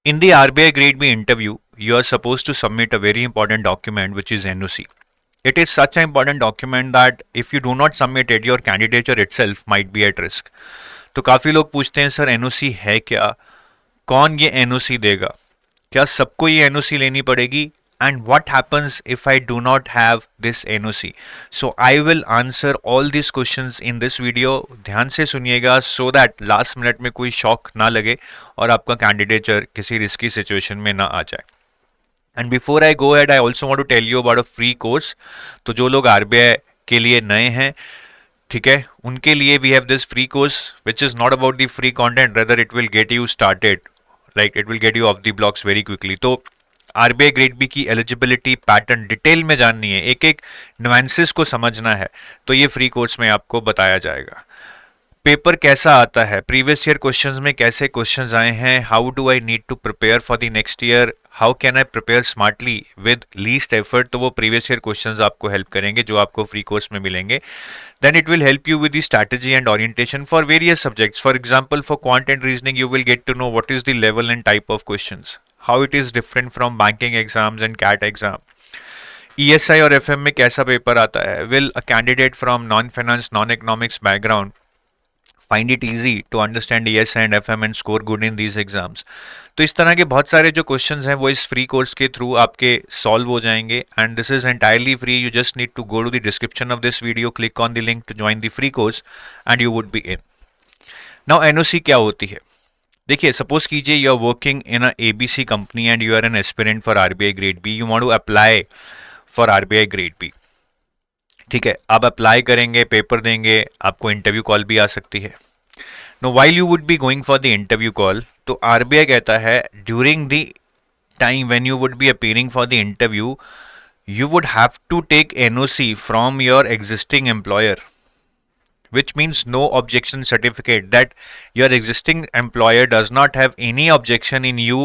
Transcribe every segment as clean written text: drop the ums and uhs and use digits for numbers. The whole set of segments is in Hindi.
In the RBI Grade B interview, you are supposed to submit a very important document, which is NOC. It is such an important document that if you do not submit it, your candidature itself might be at risk. तो काफ़ी लोग पूछते हैं सर एनओसी है क्या, कौन ये एनओसी देगा, क्या सबको ये एनओसी लेनी पड़ेगी, and what happens if I do not have this NOC. So I will answer all these questions in this video. ध्यान से सुनिएगा so that last minute में कोई शॉक ना लगे और आपका कैंडिडेचर किसी रिस्की सिचुएशन में ना आ जाए. And before I go ahead, I also want to tell you about a free course. तो जो लोग RBI के लिए नए हैं, ठीक है, उनके लिए we have this free course which is not about the free content, rather it will get you started, like it will get you of the blocks very quickly. तो आरबीआई ग्रेड बी की एलिजिबिलिटी पैटर्न डिटेल में जाननी है, एक एक नुएंसेस को समझना है, तो ये फ्री कोर्स में आपको बताया जाएगा. पेपर कैसा आता है, प्रीवियस ईयर क्वेश्चंस में कैसे क्वेश्चंस आए हैं, how do I need to prepare for the next year, how can I prepare smartly with least effort, तो वो प्रीवियस ईयर क्वेश्चंस आपको हेल्प करेंगे जो आपको फ्री कोर्स में मिलेंगे. Then it will help you with the strategy and orientation for various subjects. For example, for quant and reasoning, you will get to know what is the level and type of questions, how it is different from banking exams and CAT exam. ESI और FM में कैसा पेपर आता है? Will a candidate from non-finance, non-economics background find it easy to understand ESI and FM and score good in these exams? तो इस तरह के बहुत सारे जो क्वेश्चंस हैं वो इस फ्री कोर्स के थ्रू आपके सॉल्व हो जाएंगे. And this is entirely free. You just need to go to the description of this video, click on the link to join the free course and you would be in. Now NOC क्या होती है? देखिए, सपोज कीजिए you are working in a ABC company and you are an aspirant for RBI grade B. You want to apply for RBI grade B. ठीक है, आप अप्लाई करेंगे, पेपर देंगे, आपको इंटरव्यू कॉल भी आ सकती है. Know while you would be going for the interview call, तो आरबीआई कहता है during the time when you would B appearing for the interview, you would have to take NOC from your existing employer, which means no objection certificate, that your existing employer does not have any objection in you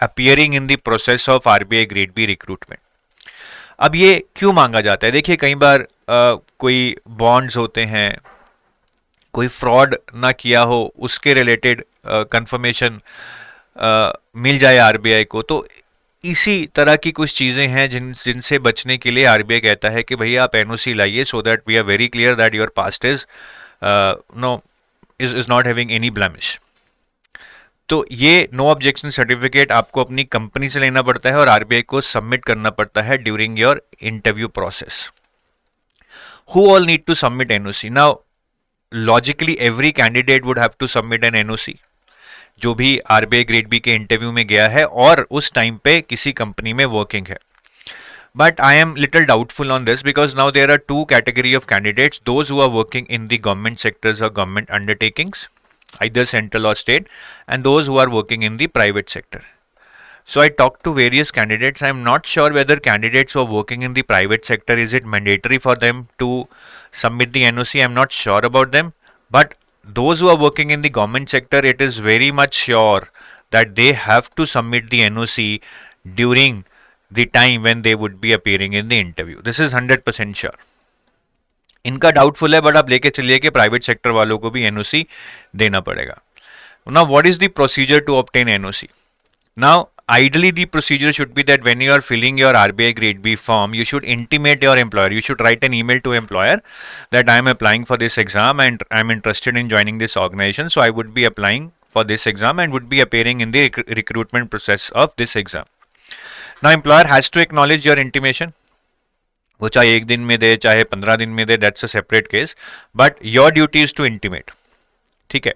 appearing in the process of RBI grade B recruitment. अब ये क्यों मांगा जाता है? देखिए, कई बार कोई बॉन्ड्स होते हैं, कोई फ्रॉड ना किया हो, उसके रिलेटेड कंफर्मेशन मिल जाए आरबीआई को, तो इसी तरह की कुछ चीज़ें हैं जिनसे बचने के लिए आरबीआई कहता है कि भैया आप एनओसी लाइए, so that we are very clear that your past is no is not having any blemish. तो ये नो ऑब्जेक्शन सर्टिफिकेट आपको अपनी कंपनी से लेना पड़ता है और आरबीआई को सबमिट करना पड़ता है during your interview process. Who all need to submit NOC? Now logically every candidate would have to submit an NOC जो भी आरबीआई ग्रेड बी के इंटरव्यू में गया है और उस टाइम पे किसी कंपनी में वर्किंग है. But I am little doubtful on this because now there are two category of candidates, those who are working in the government sectors और government undertakings, either central or state, and those who are working in the private sector. So I talked to various candidates. I am not sure whether candidates who are working in the private sector, is it mandatory for them to submit the NOC? I am not sure about them. But those who are working in the government sector, it is very much sure that they have to submit the NOC during the time when they would be appearing in the interview. This is 100% sure. इनका डाउटफुल है, बट आप लेके चलिए कि प्राइवेट सेक्टर वालों को भी एनओसी देना पड़ेगा. Now what is the procedure to obtain NOC? Now ideally the procedure should be that when you are filling your RBI grade B form, you should intimate your employer. You should write an email to employer that I am applying for this exam and I am interested in joining this organization, so I would be applying for this exam and would be appearing in the recruitment process of this exam. Now employer has to acknowledge your intimation. वो चाहे 1 दिन में दे, चाहे 15 दिन में दे, that's a separate case, but your duty is to intimate. ठीक है,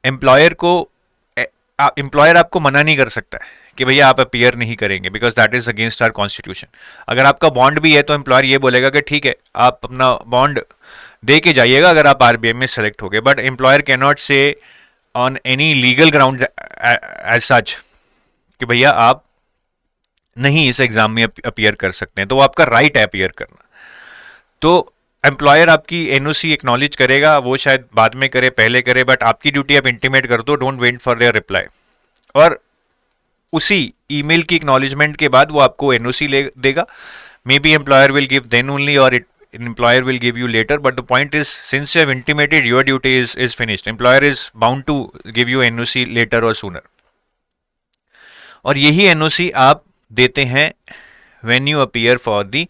एम्प्लॉयर आपको मना नहीं कर सकता है कि भैया आप अपीयर नहीं करेंगे, because that is against our constitution. अगर आपका बॉन्ड भी है तो एम्प्लॉयर ये बोलेगा कि ठीक है आप अपना बॉन्ड दे के जाइएगा अगर आप आरबीआई में सेलेक्ट हो गए, but employer can not say on any legal ground as such कि भैया आप नहीं इस एग्जाम में अपीयर कर सकते हैं. तो वो आपका राइट है अपीयर करना. तो एम्प्लॉयर आपकी एनओसी एक्नॉलेज करेगा, वो शायद बाद में करे, पहले करे, बट आपकी ड्यूटी आप इंटीमेट कर दो, don't wait for their reply. और उसी ईमेल की एक्नॉलेजमेंट के बाद वो आपको एनओसी देगा. Maybe employer will give then only और employer will give you later, but the point is, since you have intimated, your duty is finished. Employer is bound to give you NOC later or sooner. और यही एनओसी आप देते हैं when you appear for the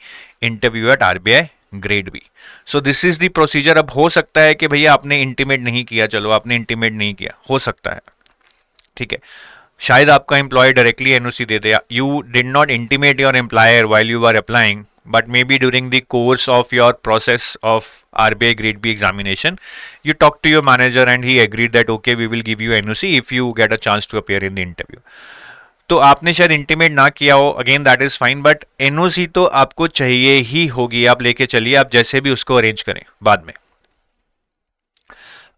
interview at RBI grade B. So this is the procedure. अब हो सकता है कि भैया आपने इंटीमेट नहीं किया, चलो आपने इंटीमेट नहीं किया, हो सकता है, ठीक है, शायद आपका एम्प्लॉयर डायरेक्टली एनओसी दे दे. You did not intimate your employer while you are applying, but maybe during the course of your process of RBI grade B examination you talked to your manager and he agreed that okay we will give you NOC if you get a chance to appear in the interview. तो आपने शायद इंटीमेट ना किया हो, again that is fine, but NOC तो आपको चाहिए ही होगी. आप लेके चलिए, आप जैसे भी उसको अरेंज करें बाद में.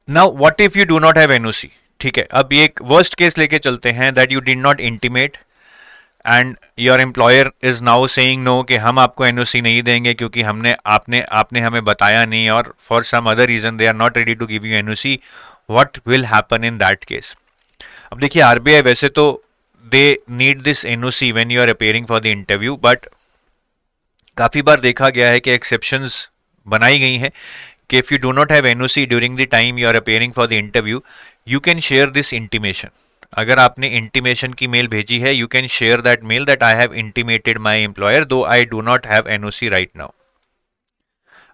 Now what if you do not have NOC, ठीक है, अब ये एक वर्स्ट केस लेके चलते हैं that you did not intimate and your employer is now saying no कि हम आपको एनओसी नहीं देंगे क्योंकि आपने हमें बताया नहीं, और for some other reason they are not ready to give you NOC. What will happen in that case? अब देखिए, आरबीआई वैसे तो they need this NOC when you are appearing for the interview, but काफी बार देखा गया है कि exceptions बनाई गई हैं कि if you do not have NOC during the time you are appearing for the interview, you can share this intimation. अगर आपने intimation की मेल भेजी है, you can share that mail that I have intimated my employer though I do not have NOC right now.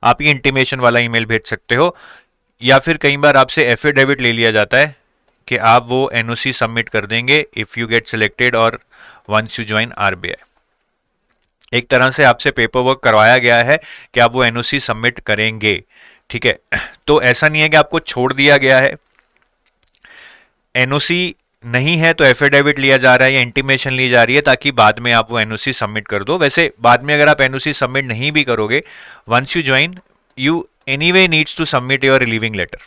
आप ये intimation वाला ईमेल भेज सकते हो, या फिर कई बार आपसे एफिडेविट ले लिया जाता है कि आप वो एनओसी सबमिट कर देंगे इफ यू गेट सिलेक्टेड और वंस यू ज्वाइन आरबीआई. एक तरह से आपसे पेपर वर्क करवाया गया है कि आप वो एनओसी सबमिट करेंगे, ठीक है. तो ऐसा नहीं है कि आपको छोड़ दिया गया है. एनओसी नहीं है तो एफिडेविट लिया जा रहा है या इंटीमेशन ली जा रही है ताकि बाद में आप वो एनओसी सबमिट कर दो. वैसे बाद में अगर आप एनओसी सबमिट नहीं भी करोगे, once you join you anyway needs to submit your relieving letter.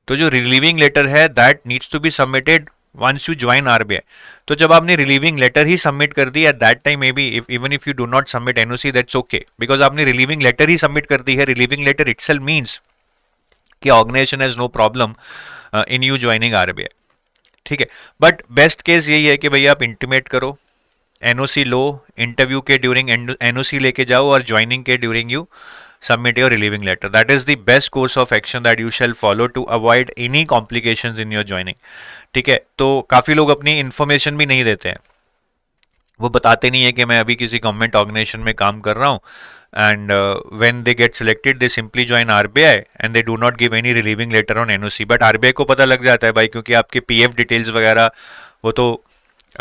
तो जो रिलीविंग लेटर है that needs to be submitted once you join RBI. तो जब आपने रिलीविंग लेटर ही सबमिट कर दी at that time, maybe even if you do not submit NOC that's okay, because आपने रिलीविंग लेटर ही सबमिट कर दी है. रिलीविंग लेटर इटसेल्फ मींस कि organisation has no problem in you joining RBI, ठीक है. बट बेस्ट केस यही है कि भैया आप इंटीमेट करो, एनओसी लो, इंटरव्यू के ड्यूरिंग एनओसी लेके जाओ और ज्वाइनिंग के during you submit your relieving letter. That is the best course of action that you shall follow to avoid any complications in your joining. ठीक है. तो काफी लोग अपनी इंफॉर्मेशन भी नहीं देते हैं, वो बताते नहीं है कि मैं अभी किसी गवर्नमेंट ऑर्गेनाइजेशन में काम कर रहा हूँ, and when they get selected they simply join RBI and they do not give any relieving letter on NOC. but RBI को पता लग जाता है भाई, क्योंकि आपके PF डिटेल्स वगैरह वो तो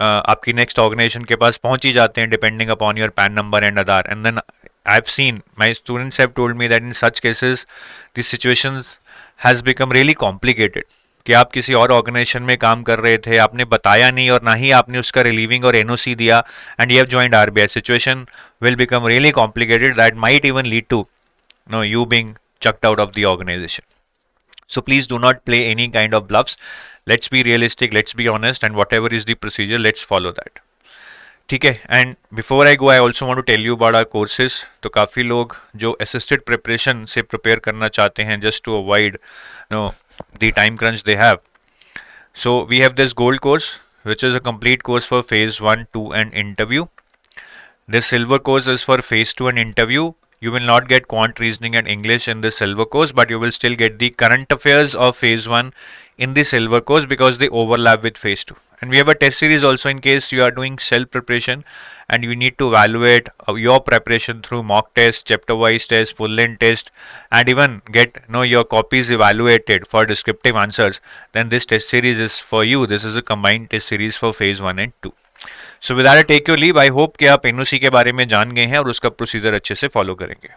आपकी नेक्स्ट ऑर्गेनाइजेशन के पास पहुंच ही जाते हैं depending upon your PAN number and Aadhaar. And then I've seen, my students have told me that in such cases the situations has become really complicated. कि आप किसी और ऑर्गेनाइजेशन में काम कर रहे थे, आपने बताया नहीं और ना ही आपने उसका रिलीविंग और एनओसी दिया, and you have joined RBI. Situation will become really complicated that might even lead to no you being chucked out of the organization. So please do not play any kind of bluffs. Let's be realistic, let's be honest, and whatever is the procedure, let's follow that. ठीक है. And before I go I also want to tell you about our courses. तो काफ़ी लोग जो असिस्टेड प्रिपरेशन से प्रिपेयर करना चाहते हैं just to avoid no the time crunch they have, so we have this gold course which is a complete course for phase 1, 2 and interview. This silver course is for phase 2 and interview. You will not get quant reasoning and English in this silver course, but you will still get the current affairs of phase 1 in the silver course because they overlap with phase 2. And we have a test series also in case you are doing self preparation and you need to evaluate your preparation through mock test, chapter wise test, full length test, and even get your copies evaluated for descriptive answers. Then this test series is for you. This is a combined test series for phase 1 and 2. So with that I take your leave. I hope कि आप NOC के बारे में जान गए हैं और उसका प्रोसीजर अच्छे से फॉलो करेंगे.